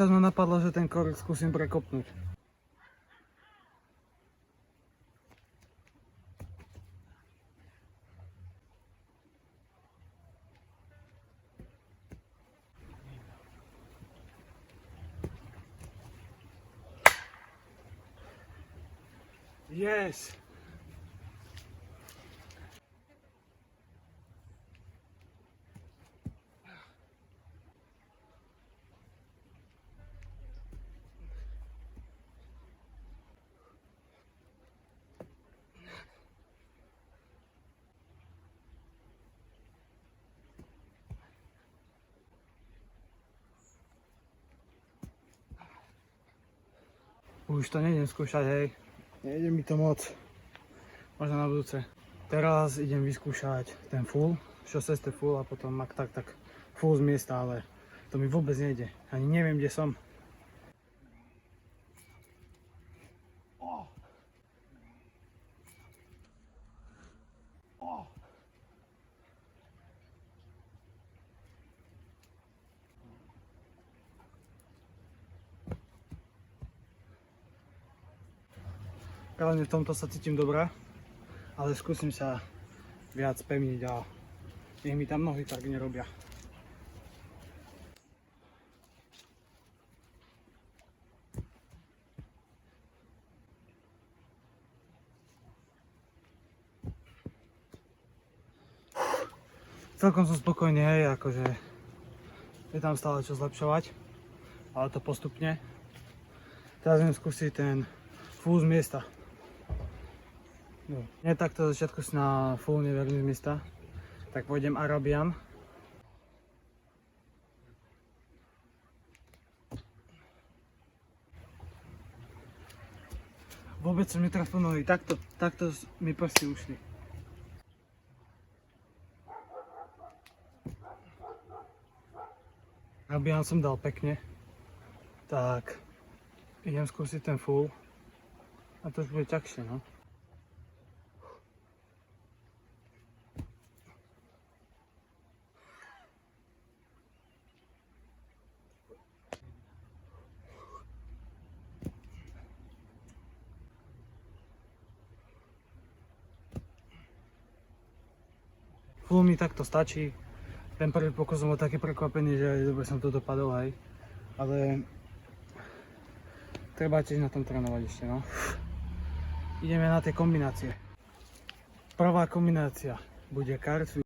Teraz ma napadlo, že ten korek skúsim prekopnúť. Yes! Už to nejdem skúšať, hej. Nejde mi to moc. Možno na budúce. Teraz idem vyskúšať ten full, 6 full a potom tak full z miesta, ale to mi vôbec nejde. Ani neviem, kde som. Hlavne v tomto sa cítim dobrá, ale skúsim sa viac pevniť a nech mi tam nohy tak nerobia. Celkom som spokojný, hej, akože je tam stále čo zlepšovať, ale to postupne. Teraz idem skúsiť ten full z miesta. No. Nie takto začiatku si na full neverný z miesta, tak pôjdem Arabian. Vôbec som netrafil nohy, takto mi prsty ušli. Arabian som dal pekne, tak idem skúsiť ten full a to už bude ťažšie, no. Full mi takto stačí. Ten prvý pokus som bol taký prekvapený, že dobre som to dopadol, hej. Ale treba tiež na tom trénovať ešte, no. Ideme na tie kombinácie. Prvá kombinácia bude cartwheel.